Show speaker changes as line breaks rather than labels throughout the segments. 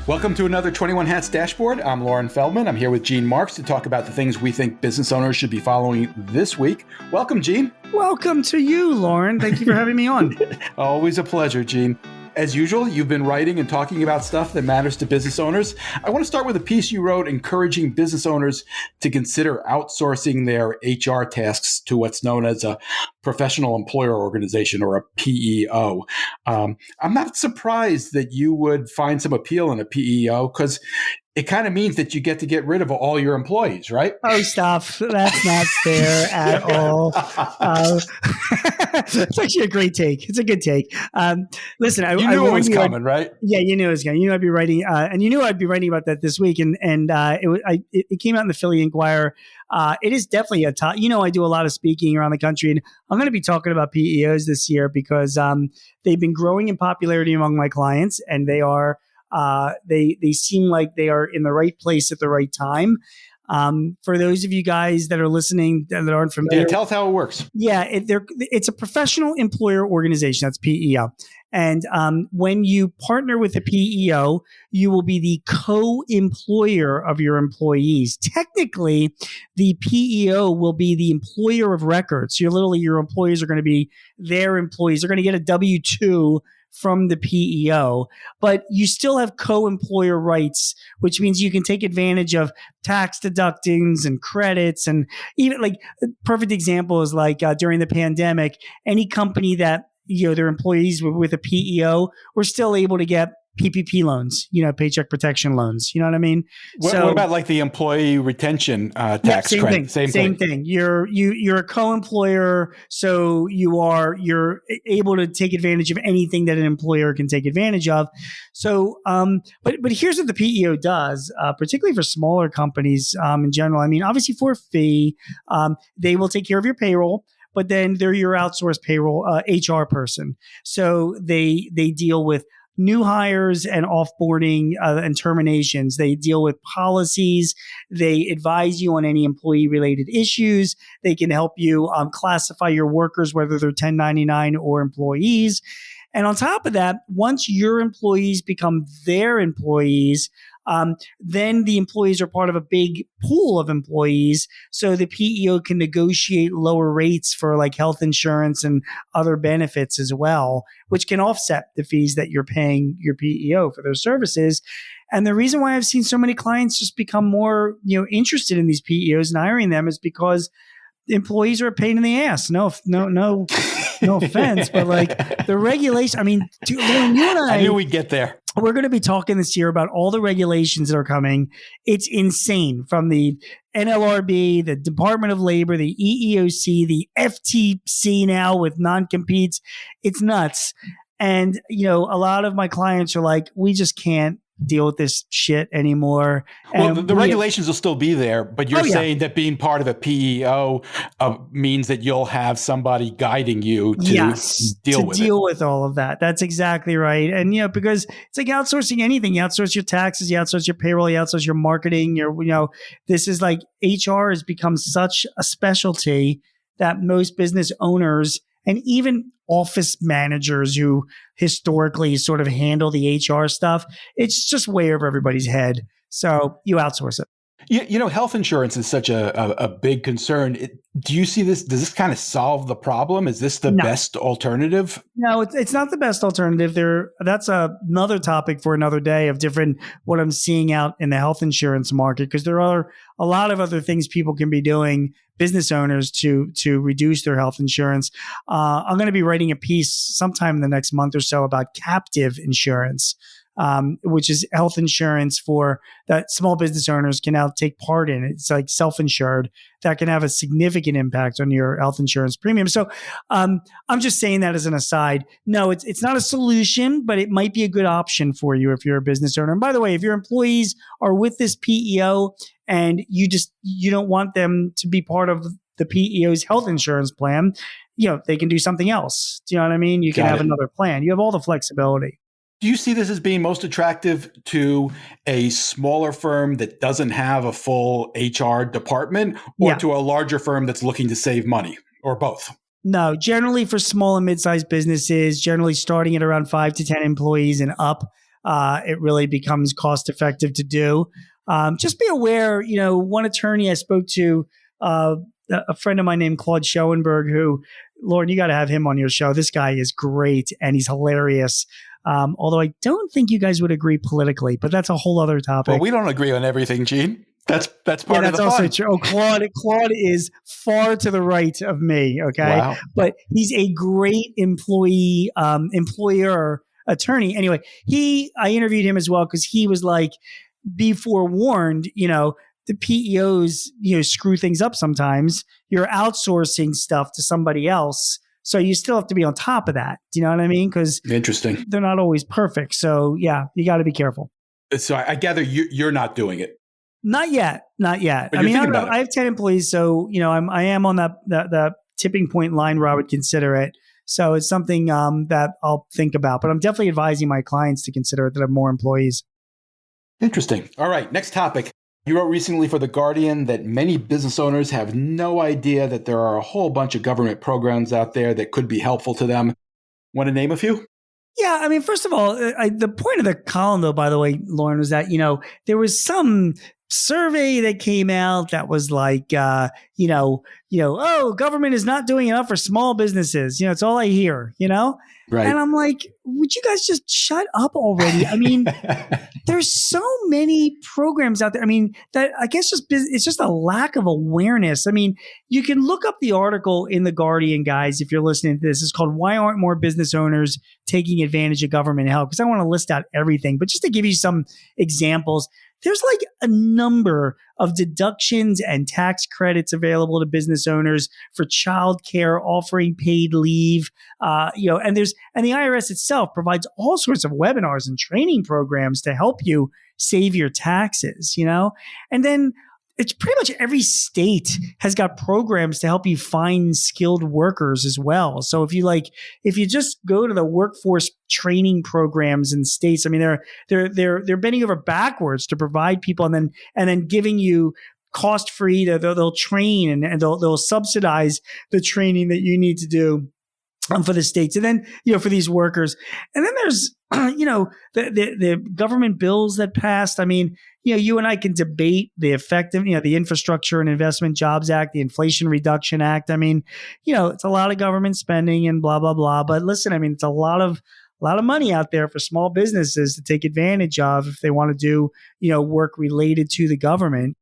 Welcome to another 21 Hats Dashboard. I'm Lauren Feldman. I'm here with Gene Marks to talk about the things we think business owners should be following this week. Welcome, Gene.
Welcome to you, Lauren. Thank you for having me on.
Always a pleasure, Gene. As usual, you've been writing and talking about stuff that matters to business owners. I want to start with a piece you wrote encouraging business owners to consider outsourcing their HR tasks to what's known as a professional employer organization, or a PEO. I'm not surprised that you would find some appeal in a PEO, because it kind of means that you get to get rid of all your employees, right?
Oh, stop. That's not fair at all. It's actually a great take. It's a good take. Listen,
you knew it was coming, right?
Yeah, you knew it was coming. You knew I'd be writing, and you knew I'd be writing about that this week. And it came out in the Philly Inquirer. It is definitely a top. I do a lot of speaking around the country, and I'm going to be talking about PEOs this year because they've been growing in popularity among my clients, and they are. They seem like they are in the right place at the right time. For those of you guys that are listening that aren't familiar,
tell us how it works.
Yeah, it's a professional employer organization. That's PEO. And when you partner with a PEO, you will be the co-employer of your employees. Technically, the PEO will be the employer of record. So your employees are going to be their employees. They're going to get a W-2 from the PEO, but you still have co-employer rights, which means you can take advantage of tax deductions and credits. And even like a perfect example is like during the pandemic, any company that, their employees were with a PEO were still able to get PPP loans, paycheck protection loans. You know what I mean?
What about like the employee retention tax credit?
Same thing. You're a co-employer, so you're able to take advantage of anything that an employer can take advantage of. So, but here's what the PEO does, particularly for smaller companies in general. I mean, obviously for a fee, they will take care of your payroll. But then they're your outsourced payroll HR person. So they deal with new hires and offboarding and terminations. They deal with policies. They advise you on any employee-related issues. They can help you classify your workers, whether they're 1099 or employees. And on top of that, once your employees become their employees, then the employees are part of a big pool of employees. So the PEO can negotiate lower rates for like health insurance and other benefits as well, which can offset the fees that you're paying your PEO for their services. And the reason why I've seen so many clients just become more, interested in these PEOs and hiring them is because employees are a pain in the ass. No offense, but like the regulation. I mean, Lauren, you and
I knew we'd get there.
We're going to be talking this year about all the regulations that are coming. It's insane, from the NLRB, the Department of Labor, the EEOC, the FTC now with non-competes. It's nuts. And, a lot of my clients are like, we just can't deal with this shit anymore.
Well, the regulations will still be there, but you're saying that being part of a PEO means that you'll have somebody guiding you to deal with
all of that. That's exactly right. And, because it's like outsourcing anything. You outsource your taxes, you outsource your payroll, you outsource your marketing, this is like HR has become such a specialty that most business owners and even office managers who historically sort of handle the HR stuff, it's just way over everybody's head. So you outsource it.
Health insurance is such a big concern. Do you see this? Does this kind of solve the problem? Is this the best alternative?
No, it's not the best alternative. That's another topic for another day of what I'm seeing out in the health insurance market, because there are a lot of other things people can be doing, business owners, to reduce their health insurance. I'm going to be writing a piece sometime in the next month or so about captive insurance. Which is health insurance that small business owners can now take part in. It's like self-insured that can have a significant impact on your health insurance premium. So I'm just saying that as an aside. No, it's not a solution, but it might be a good option for you if you're a business owner. And by the way, if your employees are with this PEO and you don't want them to be part of the PEO's health insurance plan, they can do something else. Do you know what I mean? You can have another plan. You have all the flexibility.
Do you see this as being most attractive to a smaller firm that doesn't have a full HR department, or to a larger firm that's looking to save money, or both?
No, generally for small and mid-sized businesses, generally starting at around 5 to 10 employees and up, it really becomes cost effective to do. Just be aware, one attorney I spoke to, a friend of mine named Claude Schoenberg, who, Lauren, you got to have him on your show. This guy is great and he's hilarious. Although I don't think you guys would agree politically, but that's a whole other topic.
Well, we don't agree on everything, Gene. That's part of the fun. That's also
true. Oh, Claude is far to the right of me. Okay.
Wow.
But he's a great employer attorney. Anyway, I interviewed him as well because he was like, be forewarned, the PEOs, screw things up sometimes. You're outsourcing stuff to somebody else. So you still have to be on top of that. Do you know what I mean? Because
interesting,
they're not always perfect. So yeah, you got to be careful.
So I gather you're not doing it.
Not yet.
But
I mean, I have 10 employees. So, I am on that tipping point line where I would consider it. So it's something that I'll think about, but I'm definitely advising my clients to consider it that have more employees.
Interesting. All right. Next topic. You wrote recently for The Guardian that many business owners have no idea that there are a whole bunch of government programs out there that could be helpful to them. Want to name a few?
Yeah. I mean, first of all, the point of the column, though, by the way, Lauren, was that, there was some survey that came out that was like, oh, government is not doing enough for small businesses. It's all I hear,
Right.
And I'm like, would you guys just shut up already? I mean, there's so many programs out there. I mean, that I guess it's just a lack of awareness. I mean, you can look up the article in The Guardian, guys, if you're listening to this. It's called "Why Aren't More Business Owners Taking Advantage of Government Help?" Because I want to list out everything, but just to give you some examples, there's like a number of deductions and tax credits available to business owners for childcare, offering paid leave, and the IRS itself provides all sorts of webinars and training programs to help you save your taxes, and then it's pretty much every state has got programs to help you find skilled workers as well. So if you just go to the workforce training programs in states, I mean, they're bending over backwards to provide people and then giving you cost free. They'll train and they'll subsidize the training that you need to do for the states. And then, for these workers. And then there's, the government bills that passed. I mean, you and I can debate the effect of, the Infrastructure and Investment Jobs Act, the Inflation Reduction Act. I mean, it's a lot of government spending and blah, blah, blah. But listen, I mean, it's a lot of money out there for small businesses to take advantage of if they want to do, work related to the government.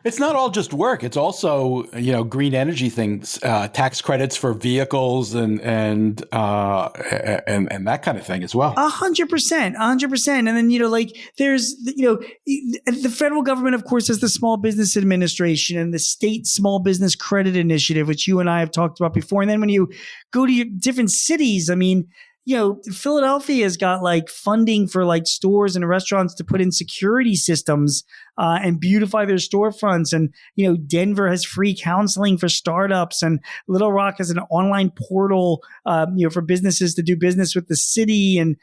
It's not all just work. It's also, green energy things, tax credits for vehicles and that kind of thing as well.
100%. And then, there's, the federal government, of course, has the Small Business Administration and the state Small Business Credit Initiative, which you and I have talked about before. And then when you go to your different cities, I mean, Philadelphia has got like funding for like stores and restaurants to put in security systems and beautify their storefronts. And, Denver has free counseling for startups, and Little Rock has an online portal, for businesses to do business with the city. And,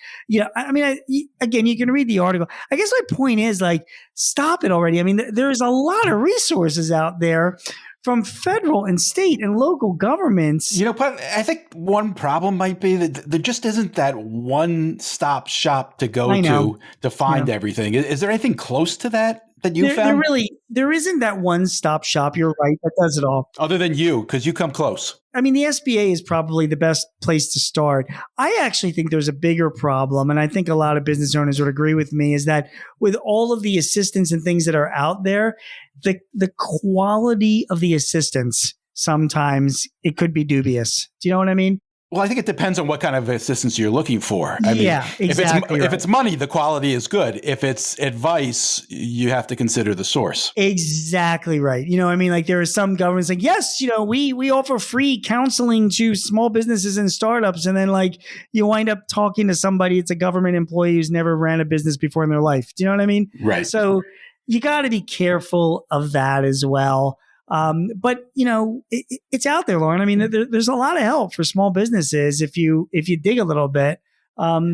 again, you can read the article. I guess my point is like, stop it already. I mean, there's a lot of resources out there from federal and state and local governments.
But I think one problem might be that there just isn't that one-stop shop to go to find everything. Is there anything close to that you found?
There isn't that one-stop shop. You're right. That does it all.
Other than you, because you come close.
I mean, the SBA is probably the best place to start. I actually think there's a bigger problem, and I think a lot of business owners would agree with me, is that with all of the assistance and things that are out there, the quality of the assistance, sometimes it could be dubious. Do you know what I mean?
Well, I think it depends on what kind of assistance you're looking for.
Exactly.
If it's money, the quality is good. If it's advice, you have to consider the source.
Exactly right. Like there are some governments like, yes, we offer free counseling to small businesses and startups. And then like you wind up talking to somebody, it's a government employee who's never ran a business before in their life. Do you know what I mean?
Right.
So you got to be careful of that as well. But it's out there, Lauren. I mean, there's a lot of help for small businesses if you dig a little bit.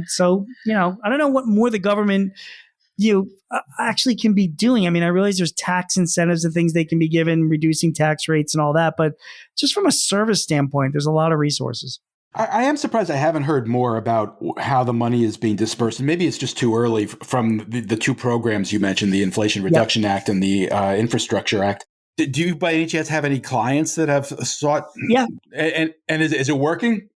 So I don't know what more the government actually can be doing. I mean, I realize there's tax incentives and things they can be given, reducing tax rates and all that. But just from a service standpoint, there's a lot of resources.
I am surprised I haven't heard more about how the money is being dispersed. And maybe it's just too early from the two programs you mentioned, the Inflation
Yep.
Reduction Act and the Infrastructure Act. Do you by any chance have any clients that have sought,
Yeah.
and is it working?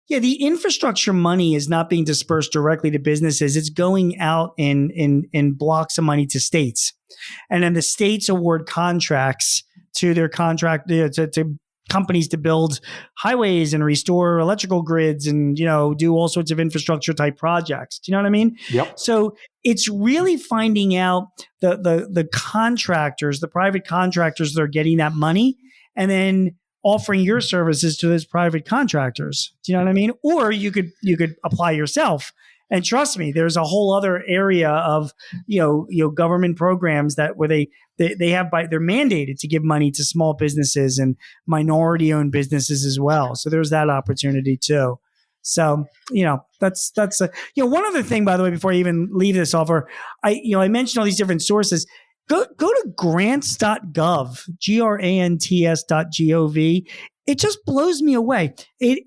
Yeah, the infrastructure money is not being dispersed directly to businesses. It's going out in blocks of money to states. And then the states award contracts to their to companies to build highways and restore electrical grids and, do all sorts of infrastructure type projects. Do you know what I mean?
Yep.
So it's really finding out the contractors, the private contractors that are getting that money, and then offering your services to those private contractors. Do you know what I mean? Or you could apply yourself. And trust me, there's a whole other area of government programs that where they have they're mandated to give money to small businesses and minority owned businesses as well. So there's that opportunity too. So that's one other thing, by the way, before I even leave this offer, I mentioned all these different sources. Go to grants.gov, grants.gov. It just blows me away.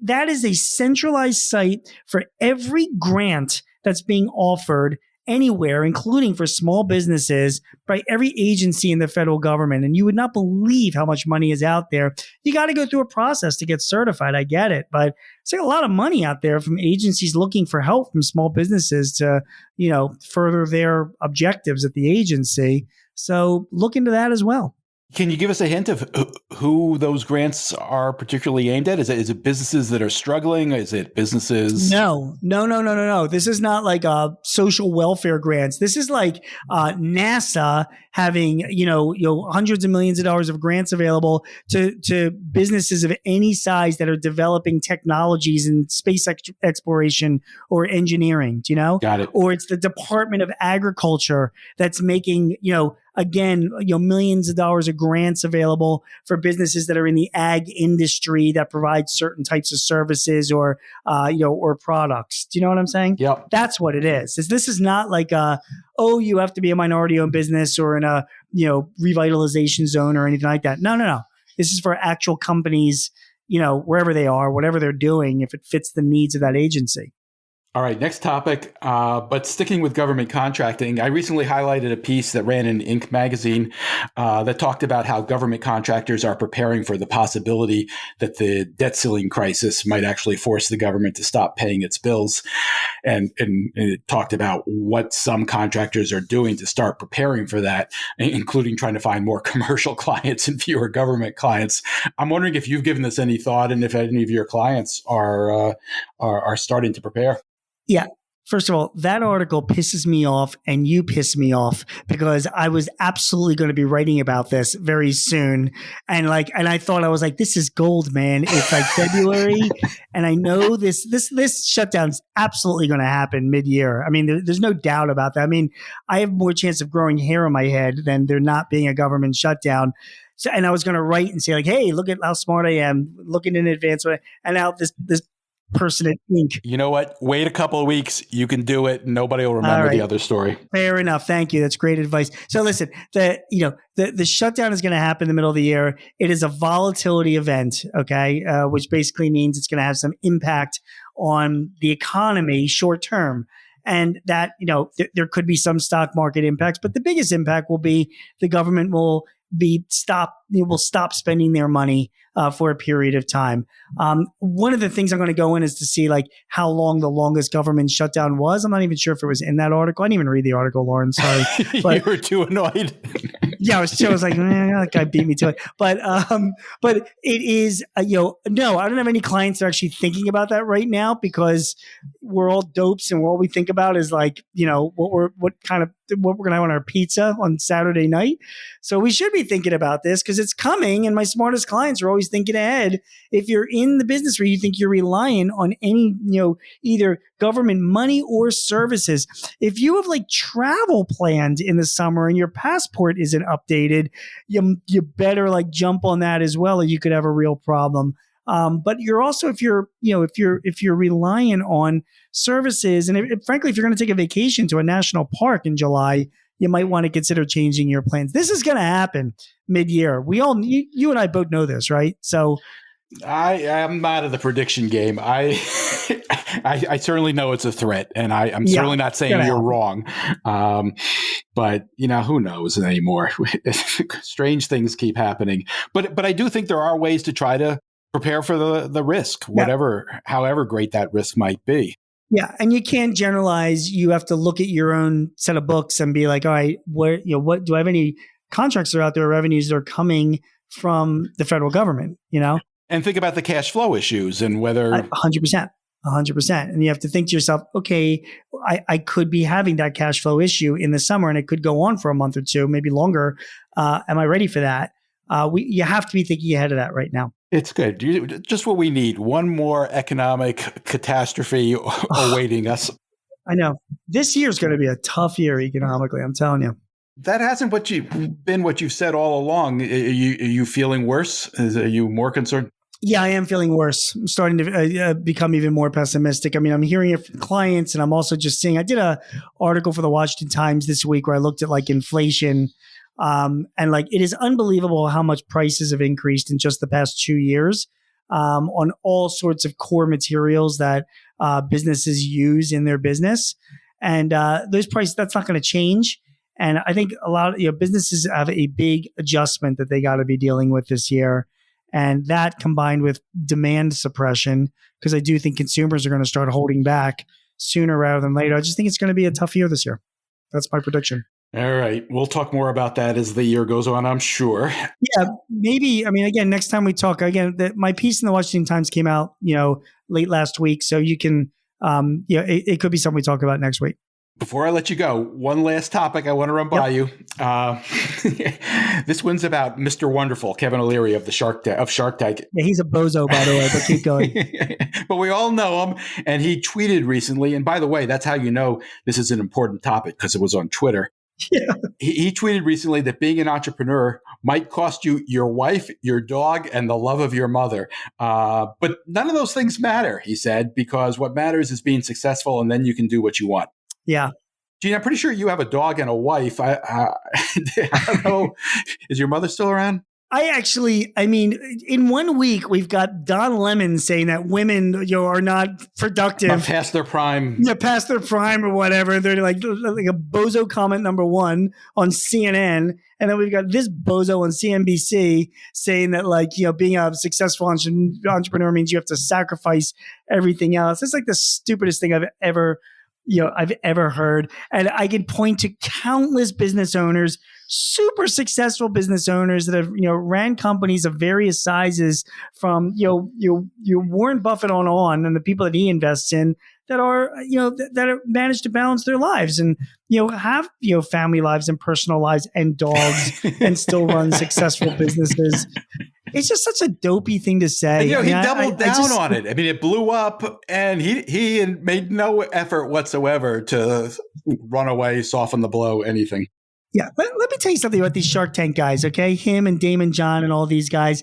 That is a centralized site for every grant that's being offered anywhere, including for small businesses, by every agency in the federal government. And you would not believe how much money is out there. You got to go through a process to get certified. I get it. But it's like a lot of money out there from agencies looking for help from small businesses to, further their objectives at the agency. So look into that as well.
Can you give us a hint of who those grants are particularly aimed at? Is it businesses that are struggling? Is it businesses?
No. This is not like social welfare grants. This is like NASA having hundreds of millions of dollars of grants available to businesses of any size that are developing technologies in space exploration or engineering. Do you know?
Got it.
Or it's the Department of Agriculture that's making again, millions of dollars of grants available for businesses that are in the ag industry that provide certain types of services or products. Do you know what I'm saying?
Yep.
That's what it is. This is not like you have to be a minority owned business or in a, revitalization zone or anything like that. No. This is for actual companies, wherever they are, whatever they're doing, if it fits the needs of that agency.
All right, next topic, but sticking with government contracting, I recently highlighted a piece that ran in Inc. magazine that talked about how government contractors are preparing for the possibility that the debt ceiling crisis might actually force the government to stop paying its bills. And it talked about what some contractors are doing to start preparing for that, including trying to find more commercial clients and fewer government clients. I'm wondering if you've given this any thought and if any of your clients are starting to prepare.
Yeah. First of all, that article pisses me off and you piss me off because I was absolutely going to be writing about this very soon. And I thought I was like, this is gold, man. It's like February. And I know this shutdown's absolutely going to happen mid-year. I mean, there's no doubt about that. I mean, I have more chance of growing hair on my head than there not being a government shutdown. So, and I was going to write and say like, hey, look at how smart I am, looking in advance. And now this person at Inc.
You know what? Wait a couple of weeks. You can do it. Nobody will remember the other story.
Fair enough. Thank you. That's great advice. So listen, the shutdown is going to happen in the middle of the year. It is a volatility event, okay, which basically means it's going to have some impact on the economy short term. And that, there could be some stock market impacts, but the biggest impact will be the government will stop spending their money for a period of time. One of the things I'm going to go in is to see like how long the longest government shutdown was. I'm not even sure if it was in that article. I didn't even read the article, Lauren. Sorry.
But, you were too annoyed.
Yeah, I was like, that guy beat me to it. But it is, no, I don't have any clients that are actually thinking about that right now because we're all dopes and all we think about is like, what we're going to have on our pizza on Saturday night. So we should be thinking about this because it's coming. And my smartest clients are always thinking ahead. If you're in the business where you think you're relying on any, either government money or services, if you have like travel planned in the summer and your passport isn't updated, you better like jump on that as well, or you could have a real problem. But you're also, if you're relying on services, and frankly, if you're going to take a vacation to a national park in July, you might want to consider changing your plans. This is going to happen mid-year. You and I both know this, right? So
I am not of the prediction game. I certainly know it's a threat, and I'm certainly not saying you're wrong. But who knows anymore? Strange things keep happening. But I do think there are ways to try to prepare for the risk, however great that risk might be.
Yeah, and you can't generalize. You have to look at your own set of books and be like, all right, what do I have any contracts that are out there, revenues that are coming from the federal government?
And think about the cash flow issues and whether
100%. And you have to think to yourself, okay, I could be having that cash flow issue in the summer and it could go on for a month or two, maybe longer. Am I ready for that? You have to be thinking ahead of that right now.
It's good. Just what we need. One more economic catastrophe awaiting us.
I know. This year is going to be a tough year economically, I'm telling you.
That hasn't what you've said all along. Are you feeling worse? Are you more concerned?
Yeah, I am feeling worse. I'm starting to become even more pessimistic. I mean, I'm hearing it from clients, and I'm also just seeing. I did an article for the Washington Times this week where I looked at inflation, and it is unbelievable how much prices have increased in just the past 2 years on all sorts of core materials that businesses use in their business, and those prices that's not going to change. And I think a lot of businesses have a big adjustment that they got to be dealing with this year. And that combined with demand suppression, because I do think consumers are going to start holding back sooner rather than later. I just think it's going to be a tough year this year. That's my prediction.
All right. We'll talk more about that as the year goes on, I'm sure.
Yeah, maybe. I mean, again, next time we talk, my piece in the Washington Times came out, late last week. So you can, it could be something we talk about next week.
Before I let you go, one last topic I want to run by you. This one's about Mr. Wonderful, Kevin O'Leary of Shark Tank.
Yeah, he's a bozo, by the way, but keep going.
But we all know him, and he tweeted recently. And by the way, that's how you know this is an important topic, because it was on Twitter.
Yeah.
He tweeted recently that being an entrepreneur might cost you your wife, your dog, and the love of your mother. But none of those things matter, he said, because what matters is being successful, and then you can do what you want.
Yeah.
Gene, I'm pretty sure you have a dog and a wife. I don't know. Is your mother still around?
In 1 week, we've got Don Lemon saying that women are not productive.
Not past their prime.
Yeah, past their prime or whatever. They're like a bozo comment number one on CNN. And then we've got this bozo on CNBC saying that being a successful entrepreneur means you have to sacrifice everything else. It's the stupidest thing I've ever heard. And I can point to countless business owners, super successful business owners that have, ran companies of various sizes from, Warren Buffett on and the people that he invests in that are, that have managed to balance their lives and, have, family lives and personal lives and dogs and still run successful businesses. It's just such a dopey thing to say.
And, he doubled down on it. I mean, it blew up, and he made no effort whatsoever to run away, soften the blow, anything.
Yeah, let me tell you something about these Shark Tank guys, okay? Him and Damon John and all these guys.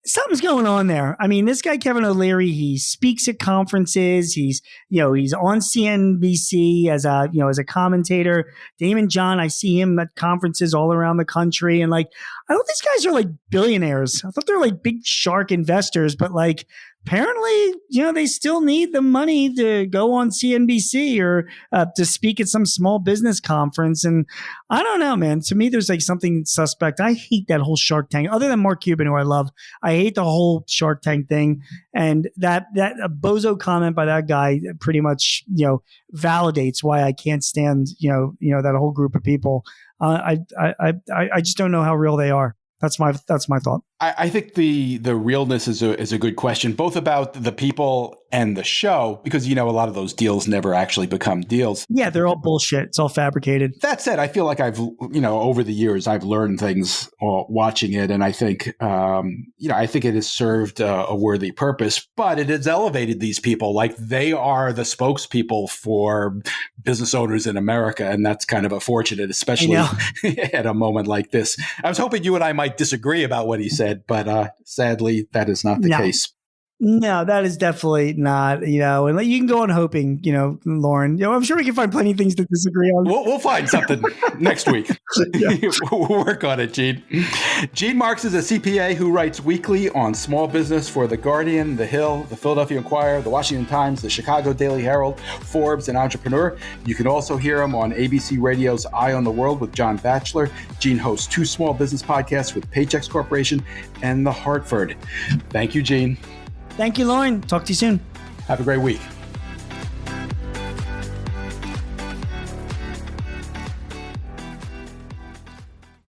Something's going on there. I mean, this guy, Kevin O'Leary, he speaks at conferences. He's on CNBC as a commentator. Damon John, I see him at conferences all around the country. And I thought these guys are billionaires. I thought they're big shark investors, but apparently, they still need the money to go on CNBC or to speak at some small business conference. And I don't know, man. To me, there's something suspect. I hate that whole Shark Tank. Other than Mark Cuban, who I love, I hate the whole Shark Tank thing. And that a bozo comment by that guy pretty much, validates why I can't stand, that whole group of people. I just don't know how real they are. That's my thought.
I think the realness is a good question, both about the people and the show, because a lot of those deals never actually become deals.
Yeah, they're all bullshit. It's all fabricated.
That said, I feel like I've over the years I've learned things watching it, and I think I think it has served a worthy purpose. But it has elevated these people, they are the spokespeople for business owners in America, and that's kind of unfortunate, especially at a moment like this. I was hoping you and I might disagree about what he said, but sadly, that is not the case.
No, that is definitely not, and you can go on hoping, Lauren, I'm sure we can find plenty of things to disagree on.
We'll find something next week. We'll work on it, Gene. Gene Marks is a CPA who writes weekly on small business for The Guardian, The Hill, The Philadelphia Inquirer, The Washington Times, The Chicago Daily Herald, Forbes, and Entrepreneur. You can also hear him on ABC Radio's Eye on the World with John Batchelor. Gene hosts 2 small business podcasts with Paychex Corporation and The Hartford. Thank you, Gene.
Thank you, Lauren. Talk to you soon.
Have a great week.